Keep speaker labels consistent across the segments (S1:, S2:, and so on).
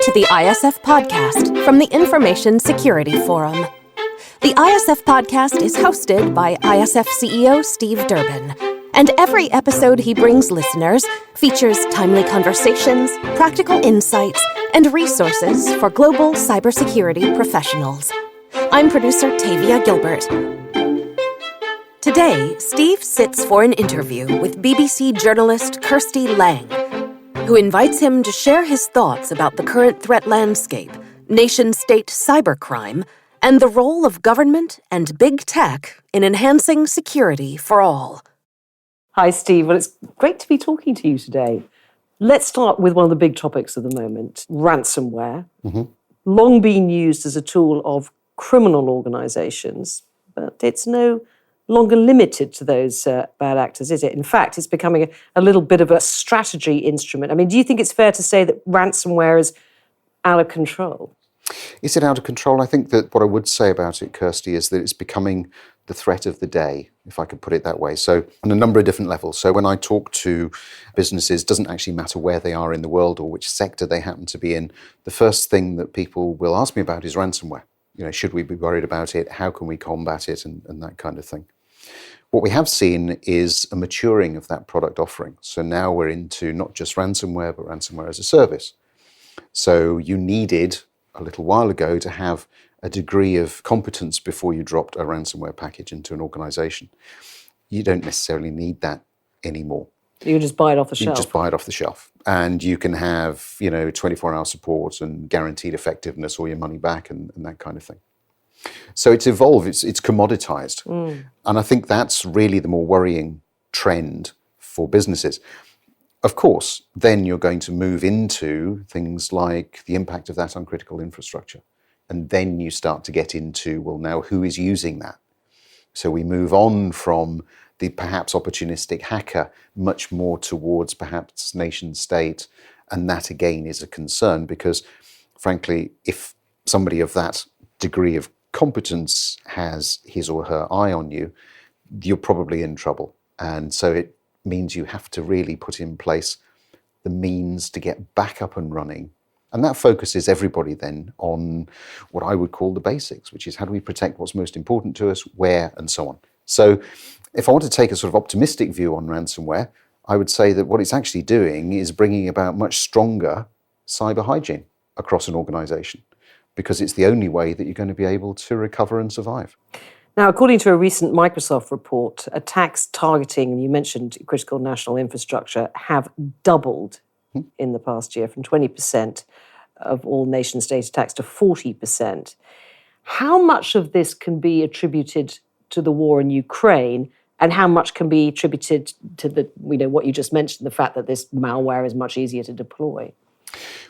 S1: to the ISF podcast from the Information Security Forum. The ISF podcast is hosted by ISF CEO Steve Durbin, and every episode he brings listeners features timely conversations, practical insights, and resources for global cybersecurity professionals. I'm producer Tavia Gilbert. Today, Steve sits for an interview with BBC journalist Kirsty Lang, who invites him to share his thoughts about the current threat landscape, nation-state cybercrime, and the role of government and big tech in enhancing security for all.
S2: Hi, Steve. Well, it's great to be talking to you today. Let's start with one of the big topics of the moment, ransomware. Long been used as a tool of criminal organisations, but it's no longer limited to those bad actors, is it? In fact, it's becoming a little bit of a strategy instrument. I mean, do you think it's fair to say that ransomware is out of control?
S3: Is it out of control? I think that what I would say about it, Kirsty, is that it's becoming the threat of the day, if I could put it that way. So on a number of different levels. So when I talk to businesses, it doesn't actually matter where they are in the world or which sector they happen to be in. The first thing that people will ask me about is ransomware. You know, should we be worried about it? How can we combat it? And that kind of thing. What we have seen is a maturing of that product offering. So now we're into not just ransomware, but ransomware as a service. So you needed a little while ago to have a degree of competence before you dropped a ransomware package into an organization. You don't necessarily need that anymore.
S2: You can just buy it off the shelf.
S3: You just buy it off the shelf. And you can have, 24-hour support and guaranteed effectiveness or your money back and that kind of thing. So it's evolved, it's commoditized. And I think that's really the more worrying trend for businesses. Of course, then you're going to move into things like the impact of that on critical infrastructure. And then you start to get into, well, now who is using that? So we move on from the perhaps opportunistic hacker much more towards perhaps nation state. And that again is a concern because, frankly, if somebody of that degree of competence has his or her eye on you, you're probably in trouble. And so it means you have to really put in place the means to get back up and running. And that focuses everybody then on what I would call the basics, which is how do we protect what's most important to us, where, and so on. So if I want to take a sort of optimistic view on ransomware, I would say that what it's actually doing is bringing about much stronger cyber hygiene across an organization, because it's the only way that you're going to be able to recover and survive.
S2: Now, according to a recent Microsoft report, attacks targeting, and you mentioned critical national infrastructure, have doubled in the past year, from 20% of all nation-state attacks to 40%. How much of this can be attributed to the war in Ukraine, and how much can be attributed to what you just mentioned, the fact that this malware is much easier to deploy?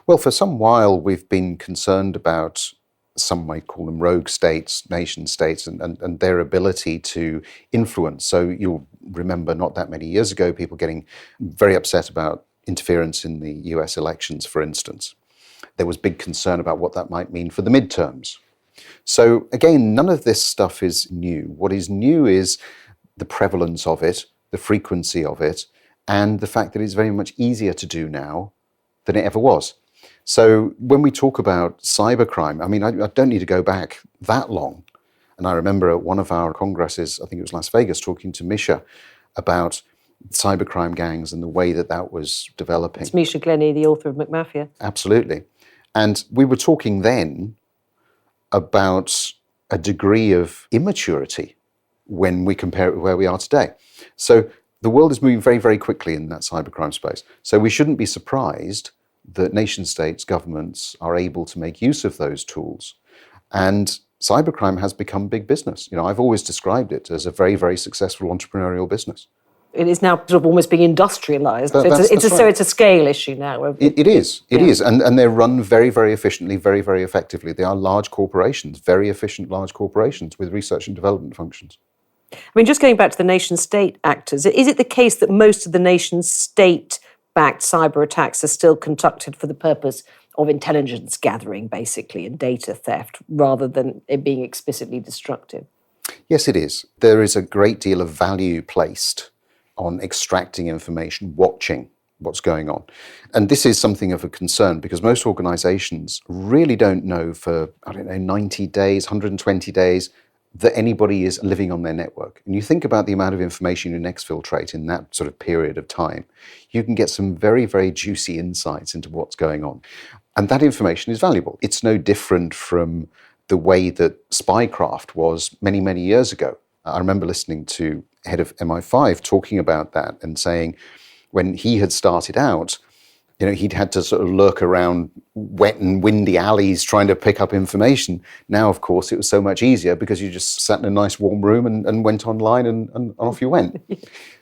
S3: Well, for some while, we've been concerned about, some might call them rogue states, nation states, and their ability to influence. So you'll remember not that many years ago, people getting very upset about interference in the US elections, for instance. There was big concern about what that might mean for the midterms. So again, none of this stuff is new. What is new is the prevalence of it, the frequency of it, and the fact that it's very much easier to do now than it ever was. So when we talk about cybercrime, I mean, I don't need to go back that long. And I remember at one of our congresses, I think it was Las Vegas, talking to Misha about cybercrime gangs and the way that was developing.
S2: It's Misha Glenny, the author of McMafia.
S3: Absolutely. And we were talking then about a degree of immaturity when we compare it with where we are today. So the world is moving very, very quickly in that cybercrime space. So we shouldn't be surprised that nation states, governments are able to make use of those tools. And cybercrime has become big business. I've always described it as a very, very successful entrepreneurial business.
S2: It is now sort of almost being industrialised.
S3: So
S2: it's a scale issue now.
S3: It is. And they're run very, very efficiently, very, very effectively. They are large corporations, very efficient large corporations with research and development functions.
S2: I mean, just going back to the nation-state actors, is it the case that most of the nation-state-backed cyber attacks are still conducted for the purpose of intelligence gathering, basically, and data theft, rather than it being explicitly destructive?
S3: Yes, it is. There is a great deal of value placed on extracting information, watching what's going on. And this is something of a concern because most organizations really don't know for, 90 days, 120 days, that anybody is living on their network. And you think about the amount of information you exfiltrate in that sort of period of time, you can get some very, very juicy insights into what's going on. And that information is valuable. It's no different from the way that spycraft was many, many years ago. I remember listening to head of MI5 talking about that and saying when he had started out, he'd had to sort of lurk around wet and windy alleys trying to pick up information. Now, of course, it was so much easier because you just sat in a nice warm room and went online and off you went.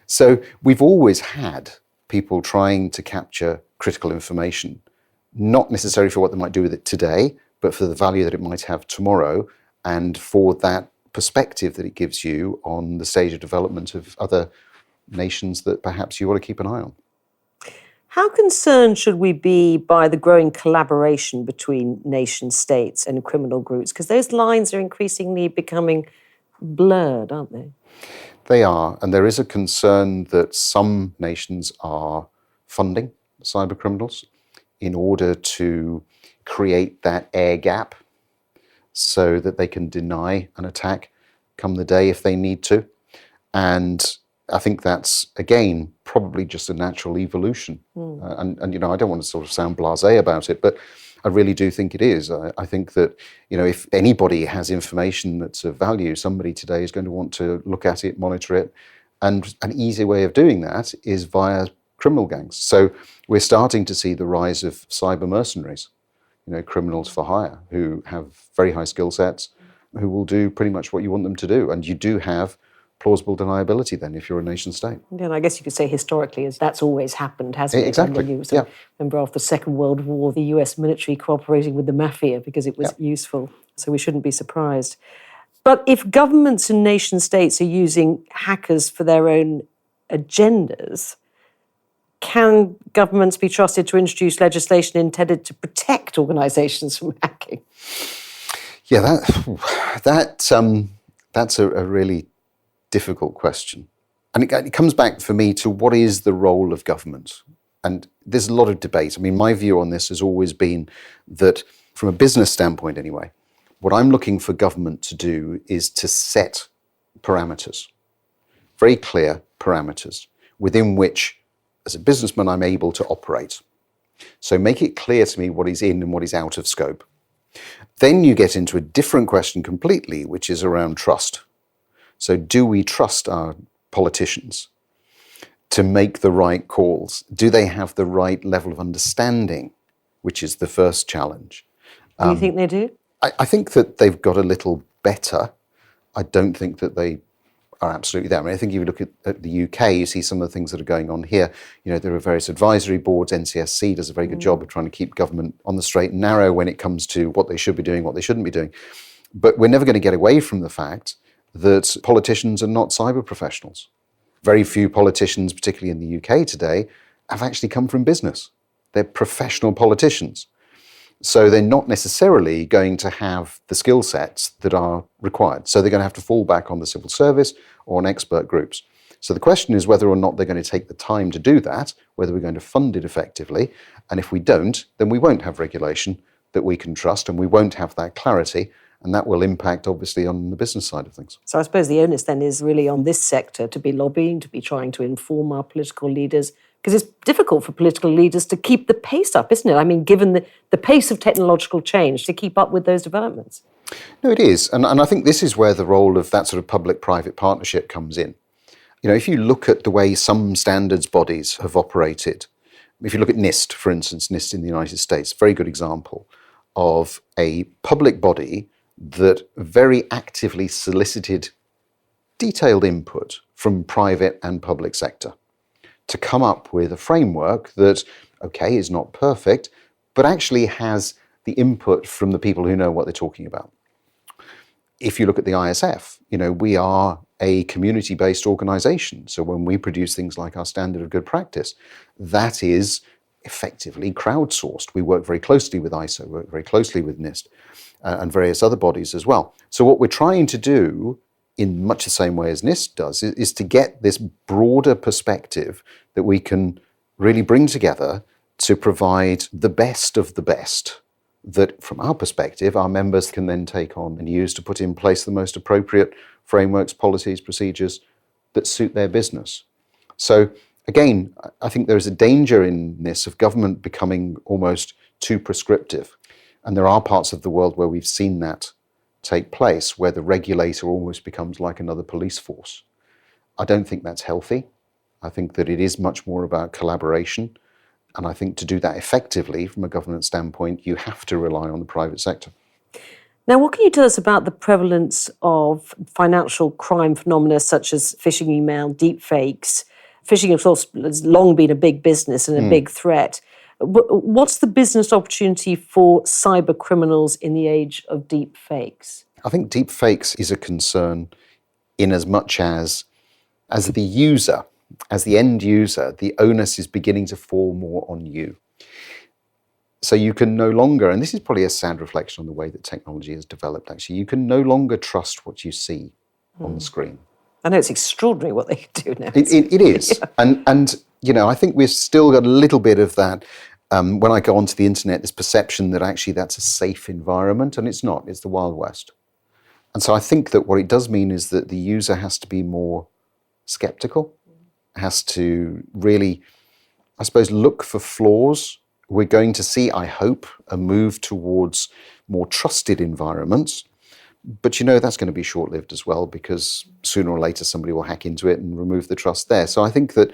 S3: So we've always had people trying to capture critical information, not necessarily for what they might do with it today, but for the value that it might have tomorrow and for that perspective that it gives you on the stage of development of other nations that perhaps you want to keep an eye on.
S2: How concerned should we be by the growing collaboration between nation states and criminal groups? Because those lines are increasingly becoming blurred, aren't they?
S3: They are, and there is a concern that some nations are funding cyber criminals in order to create that air gap so that they can deny an attack come the day if they need to. And I think that's, again, probably just a natural evolution. And I don't want to sort of sound blasé about it, but I really do think it is. I think that, if anybody has information that's of value, somebody today is going to want to look at it, monitor it. And an easy way of doing that is via criminal gangs. So we're starting to see the rise of cyber mercenaries, criminals for hire who have very high skill sets, who will do pretty much what you want them to do. And you do have plausible deniability then if you're a nation state.
S2: Yeah, and I guess you could say historically as that's always happened, hasn't it?
S3: Exactly.
S2: Remember after the Second World War, the US military cooperating with the mafia because it was useful. So we shouldn't be surprised. But if governments and nation states are using hackers for their own agendas, can governments be trusted to introduce legislation intended to protect organisations from hacking?
S3: Yeah, that's a really difficult question. And it comes back for me to what is the role of government? And there's a lot of debate. I mean, my view on this has always been that from a business standpoint anyway, what I'm looking for government to do is to set parameters, very clear parameters within which, as a businessman, I'm able to operate. So make it clear to me what is in and what is out of scope. Then you get into a different question completely, which is around trust. So do we trust our politicians to make the right calls? Do they have the right level of understanding, which is the first challenge?
S2: Do you think they do?
S3: I think that they've got a little better. I don't think that they are absolutely there. I mean, I think if you look at the UK, you see some of the things that are going on here. There are various advisory boards. NCSC does a very good job of trying to keep government on the straight and narrow when it comes to what they should be doing, what they shouldn't be doing. But we're never going to get away from the fact that politicians are not cyber professionals. Very few politicians, particularly in the UK today, have actually come from business. They're professional politicians. So they're not necessarily going to have the skill sets that are required. So they're going to have to fall back on the civil service or on expert groups. So the question is whether or not they're going to take the time to do that, whether we're going to fund it effectively. And if we don't, then we won't have regulation that we can trust and we won't have that clarity. And that will impact, obviously, on the business side of things.
S2: So I suppose the onus then is really on this sector to be lobbying, to be trying to inform our political leaders, because it's difficult for political leaders to keep the pace up, isn't it? I mean, given the pace of technological change, to keep up with those developments.
S3: No, it is. And I think this is where the role of that sort of public-private partnership comes in. If you look at the way some standards bodies have operated, if you look at NIST, for instance, NIST in the United States, very good example of a public body that very actively solicited detailed input from private and public sector to come up with a framework that, okay, is not perfect, but actually has the input from the people who know what they're talking about. If you look at the ISF, we are a community-based organization. So when we produce things like our standard of good practice, that is effectively crowdsourced. We work very closely with ISO, work very closely with NIST, and various other bodies as well. So what we're trying to do, in much the same way as NIST does, is to get this broader perspective that we can really bring together to provide the best of the best that, from our perspective, our members can then take on and use to put in place the most appropriate frameworks, policies, procedures that suit their business. So again, I think there is a danger in this of government becoming almost too prescriptive. And there are parts of the world where we've seen that take place, where the regulator almost becomes like another police force. I don't think that's healthy. I think that it is much more about collaboration. And I think to do that effectively from a government standpoint, you have to rely on the private sector.
S2: Now, what can you tell us about the prevalence of financial crime phenomena such as phishing email, deepfakes? Phishing, of course, has long been a big business and a big threat. What's the business opportunity for cyber criminals in the age of deepfakes?
S3: I think deepfakes is a concern in as much as the user, as the end user, the onus is beginning to fall more on you. So you can no longer, and this is probably a sad reflection on the way that technology has developed actually, you can no longer trust what you see on the screen.
S2: I know it's extraordinary what they can do now.
S3: It is. Yeah. And you know, I think we've still got a little bit of that when I go onto the internet, this perception that actually that's a safe environment, and it's not, it's the Wild West. And so I think that what it does mean is that the user has to be more skeptical, has to really, I suppose, look for flaws. We're going to see, I hope, a move towards more trusted environments. But you know, that's going to be short-lived as well, because sooner or later somebody will hack into it and remove the trust there. So I think that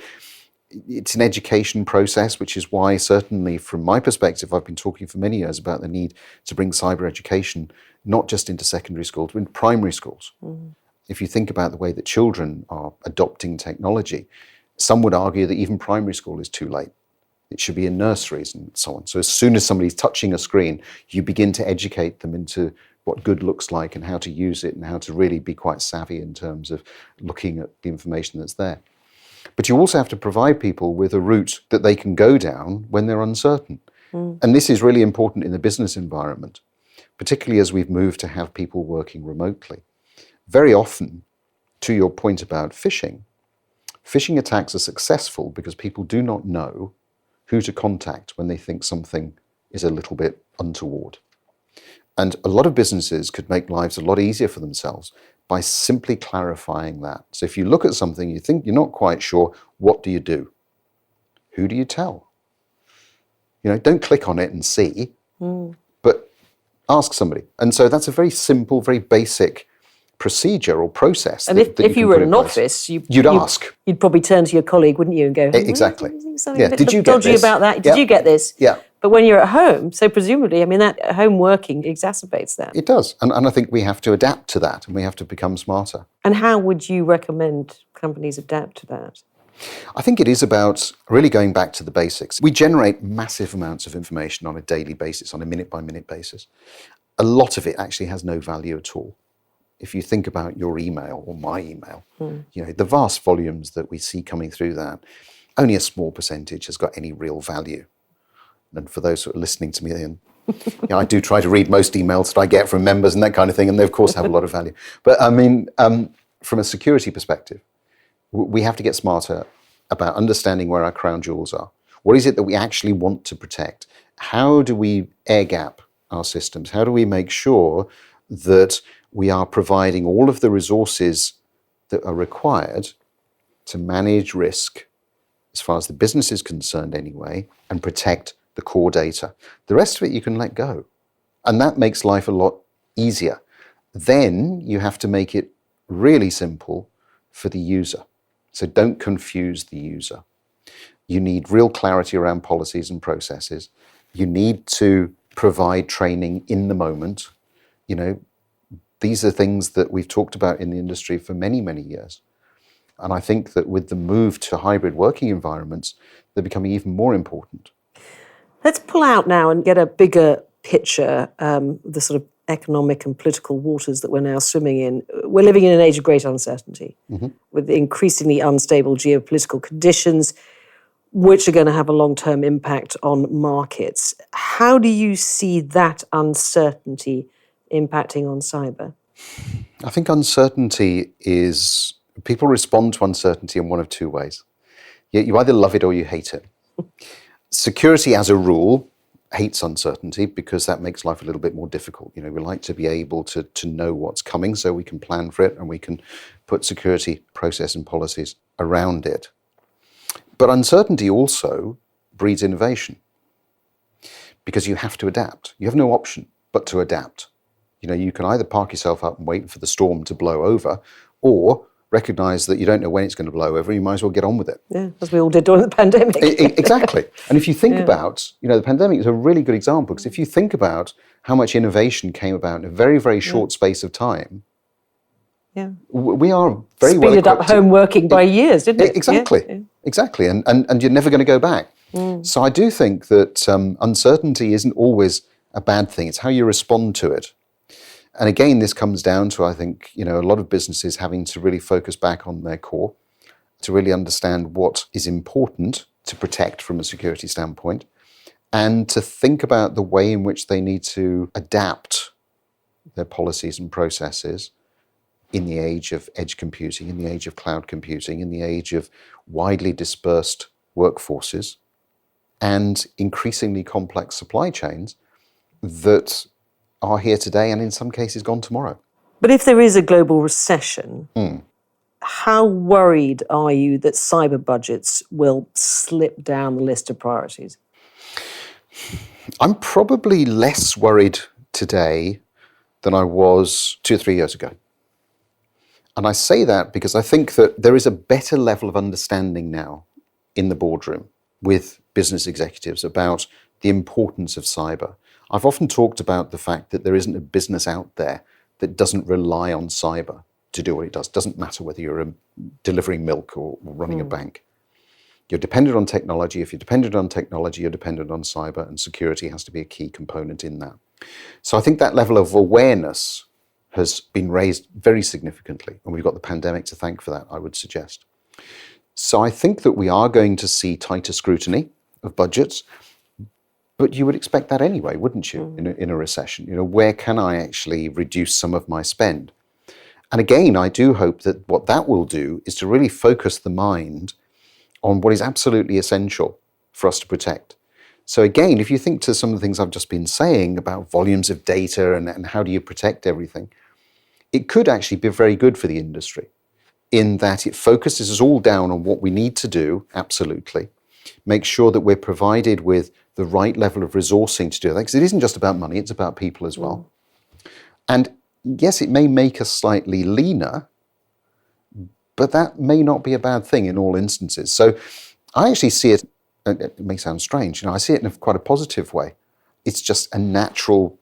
S3: it's an education process, which is why certainly from my perspective, I've been talking for many years about the need to bring cyber education, not just into secondary schools, but into primary schools. If you think about the way that children are adopting technology, some would argue that even primary school is too late. It should be in nurseries and so on. So as soon as somebody's touching a screen, you begin to educate them into what good looks like and how to use it and how to really be quite savvy in terms of looking at the information that's there. But you also have to provide people with a route that they can go down when they're uncertain. And this is really important in the business environment, particularly as we've moved to have people working remotely. Very often, to your point about phishing attacks are successful because people do not know who to contact when they think something is a little bit untoward. And a lot of businesses could make lives a lot easier for themselves by simply clarifying that. So if you look at something, you think you're not quite sure, what do you do? Who do you tell? You know, don't click on it and see, but ask somebody. And so that's a very simple, very basic procedure or process.
S2: And if you were in an office,
S3: you'd ask.
S2: You'd probably turn to your colleague, wouldn't you, and go,
S3: exactly.
S2: Yeah. Did you get dodgy this? About that? Did you get this?
S3: Yeah.
S2: But when you're at home, so presumably, I mean, that home working exacerbates that.
S3: It does. And I think we have to adapt to that and we have to become smarter.
S2: And how would you recommend companies adapt to that?
S3: I think it is about really going back to the basics. We generate massive amounts of information on a daily basis, on a minute-by-minute basis. A lot of it actually has no value at all. If you think about your email or my email, you know, the vast volumes that we see coming through that, only a small percentage has got any real value. And for those who are listening to me, and you know, I do try to read most emails that I get from members and that kind of thing, and they of course have a lot of value. But I mean, from a security perspective, we have to get smarter about understanding where our crown jewels are. What is it that we actually want to protect? How do we air gap our systems? How do we make sure that we are providing all of the resources that are required to manage risk, as far as the business is concerned anyway, and protect the core data? The rest of it you can let go. And that makes life a lot easier. Then you have to make it really simple for the user. So don't confuse the user. You need real clarity around policies and processes. You need to provide training in the moment. You know, these are things that we've talked about in the industry for many, many years. And I think that with the move to hybrid working environments, they're becoming even more important.
S2: Let's pull out now and get a bigger picture, the sort of economic and political waters that we're now swimming in. We're living in an age of great uncertainty with increasingly unstable geopolitical conditions, which are going to have a long-term impact on markets. How do you see that uncertainty impacting on cyber?
S3: I think uncertainty is, people respond to uncertainty in one of two ways. You either love it or you hate it. Security, as a rule, hates uncertainty because that makes life a little bit more difficult. We like to be able to know what's coming so we can plan for it and we can put security process and policies around it. But uncertainty also breeds innovation because you have to adapt. You have no option but to adapt. You can either park yourself up and wait for the storm to blow over, or recognize that you don't know when it's going to blow over, you might as well get on with it.
S2: Yeah, as we all did during the pandemic.
S3: Exactly. And if you think about, the pandemic is a really good example, because if you think about how much innovation came about in a very, very short space of time, we are very well
S2: speeded up home working by years, didn't it?
S3: Exactly. Exactly. And you're never going to go back. So I do think that uncertainty isn't always a bad thing. It's how you respond to it. And again, this comes down to, I think, a lot of businesses having to really focus back on their core, to really understand what is important to protect from a security standpoint, and to think about the way in which they need to adapt their policies and processes in the age of edge computing, in the age of cloud computing, in the age of widely dispersed workforces and increasingly complex supply chains that are here today and in some cases gone tomorrow.
S2: But if there is a global recession, how worried are you that cyber budgets will slip down the list of priorities?
S3: I'm probably less worried today than I was 2 or 3 years ago. And I say that because I think that there is a better level of understanding now in the boardroom with business executives about the importance of cyber. I've often talked about the fact that there isn't a business out there that doesn't rely on cyber to do what it does. It doesn't matter whether you're delivering milk or running a bank. You're dependent on technology. If you're dependent on technology, you're dependent on cyber, and security has to be a key component in that. So I think that level of awareness has been raised very significantly, and we've got the pandemic to thank for that, I would suggest. So I think that we are going to see tighter scrutiny of budgets. But you would expect that anyway, wouldn't you, in a recession? Where can I actually reduce some of my spend? And again, I do hope that what that will do is to really focus the mind on what is absolutely essential for us to protect. So again, if you think to some of the things I've just been saying about volumes of data and how do you protect everything, it could actually be very good for the industry in that it focuses us all down on what we need to do, absolutely. Make sure that we're provided with the right level of resourcing to do that, because it isn't just about money, it's about people as well. And yes, it may make us slightly leaner, but that may not be a bad thing in all instances. So I actually see it may sound strange, I see it in quite a positive way. It's just a natural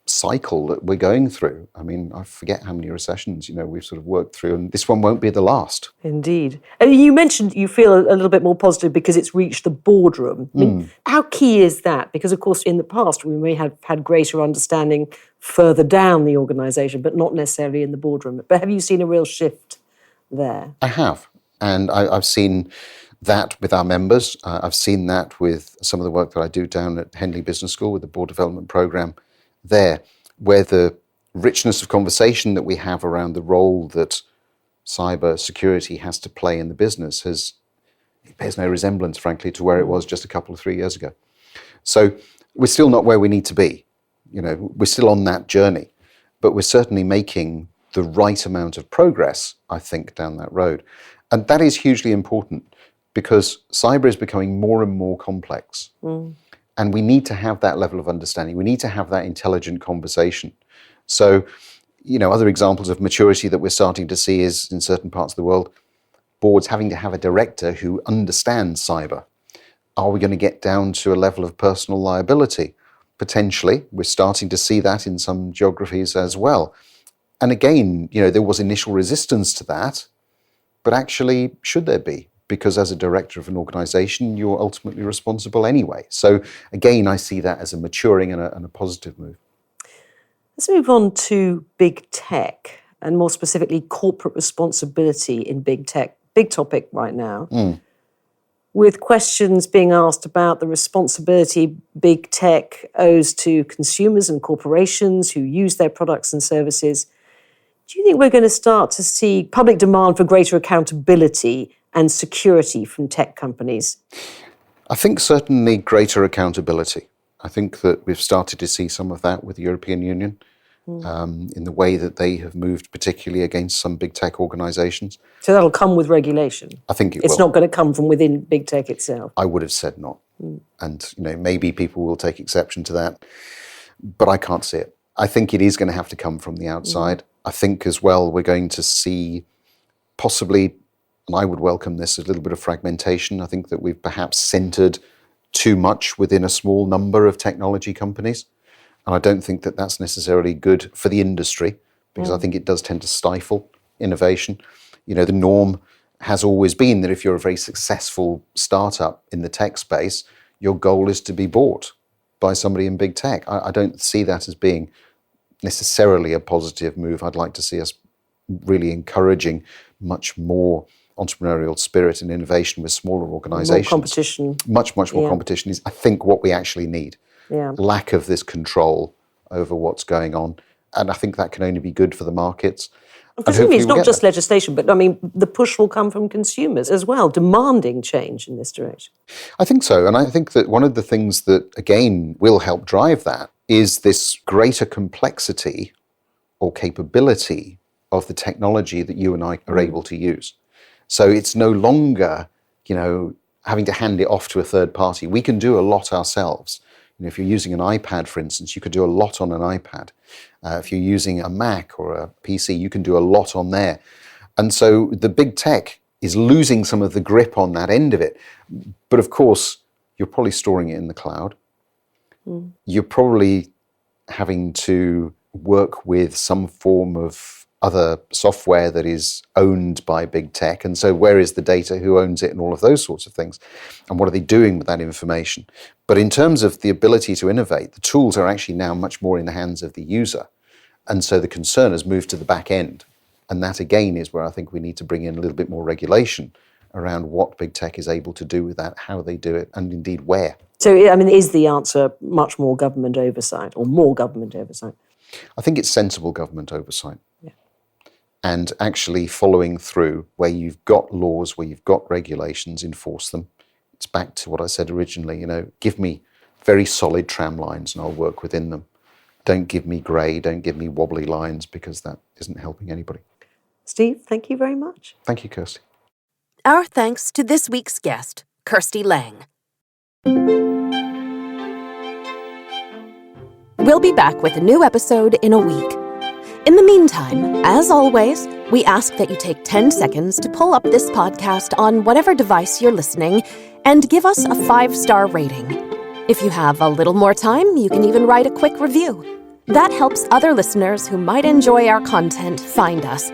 S3: cycle that we're going through. I mean, I forget how many recessions, we've sort of worked through, and this one won't be the last.
S2: Indeed. And you mentioned you feel a little bit more positive because it's reached the boardroom. I mean, how key is that? Because, of course, in the past, we may have had greater understanding further down the organisation, but not necessarily in the boardroom. But have you seen a real shift there?
S3: I have. And I've seen that with our members. I've seen that with some of the work that I do down at Henley Business School with the board development programme there, where the richness of conversation that we have around the role that cyber security has to play in the business it bears no resemblance, frankly, to where it was just a couple of 3 years ago. So we're still not where we need to be. We're still on that journey, but we're certainly making the right amount of progress, I think, down that road. And that is hugely important because cyber is becoming more and more complex. And we need to have that level of understanding. We need to have that intelligent conversation. So, other examples of maturity that we're starting to see is in certain parts of the world, boards having to have a director who understands cyber. Are we going to get down to a level of personal liability? Potentially. We're starting to see that in some geographies as well. And again, there was initial resistance to that, but actually, should there be? Because as a director of an organisation, you're ultimately responsible anyway. So again, I see that as a maturing and a positive move.
S2: Let's move on to big tech, and more specifically, corporate responsibility in big tech. Big topic right now. With questions being asked about the responsibility big tech owes to consumers and corporations who use their products and services. Do you think we're going to start to see public demand for greater accountability and security from tech companies?
S3: I think certainly greater accountability. I think that we've started to see some of that with the European Union in the way that they have moved, particularly against some big tech organisations.
S2: So that'll come with regulation?
S3: I think it
S2: It's
S3: will.
S2: not going to come from within big tech itself?
S3: I would have said not. And maybe people will take exception to that, but I can't see it. I think it is going to have to come from the outside. I think as well we're going to see possibly, and I would welcome this, a little bit of fragmentation. I think that we've perhaps centred too much within a small number of technology companies. And I don't think that that's necessarily good for the industry, because I think it does tend to stifle innovation. The norm has always been that if you're a very successful startup in the tech space, your goal is to be bought by somebody in big tech. I don't see that as being necessarily a positive move. I'd like to see us really encouraging much more entrepreneurial spirit and innovation with smaller organisations.
S2: More competition.
S3: Much more competition is, I think, what we actually need. Lack of this control over what's going on. And I think that can only be good for the markets.
S2: Presumably it's not just legislation, but the push will come from consumers as well, demanding change in this direction.
S3: I think so. And I think that one of the things that, again, will help drive that is this greater complexity or capability of the technology that you and I are able to use. So it's no longer, having to hand it off to a third party. We can do a lot ourselves. If you're using an iPad, for instance, you could do a lot on an iPad. If you're using a Mac or a PC, you can do a lot on there. And so the big tech is losing some of the grip on that end of it. But of course, you're probably storing it in the cloud. You're probably having to work with some form of other software that is owned by big tech. And so where is the data, who owns it, and all of those sorts of things? And what are they doing with that information? But in terms of the ability to innovate, the tools are actually now much more in the hands of the user. And so the concern has moved to the back end. And that, again, is where I think we need to bring in a little bit more regulation around what big tech is able to do with that, how they do it, and indeed where.
S2: So, is the answer much more government oversight or more government oversight?
S3: I think it's sensible government oversight. And actually following through where you've got laws, where you've got regulations, enforce them. It's back to what I said originally, give me very solid tram lines and I'll work within them. Don't give me grey, don't give me wobbly lines, because that isn't helping anybody.
S2: Steve, thank you very much.
S3: Thank you, Kirsty.
S1: Our thanks to this week's guest, Kirsty Lang. We'll be back with a new episode in a week. In the meantime, as always, we ask that you take 10 seconds to pull up this podcast on whatever device you're listening and give us a 5-star rating. If you have a little more time, you can even write a quick review. That helps other listeners who might enjoy our content find us.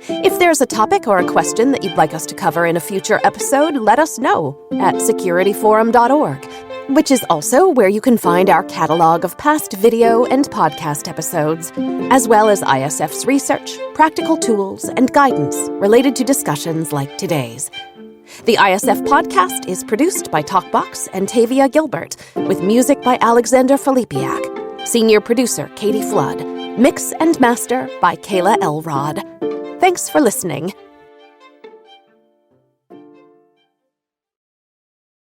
S1: If there's a topic or a question that you'd like us to cover in a future episode, let us know at securityforum.org, which is also where you can find our catalog of past video and podcast episodes, as well as ISF's research, practical tools, and guidance related to discussions like today's. The ISF podcast is produced by Talkbox and Tavia Gilbert, with music by Alexander Filipiak, senior producer Katie Flood, mix and master by Kayla Elrod. Thanks for listening.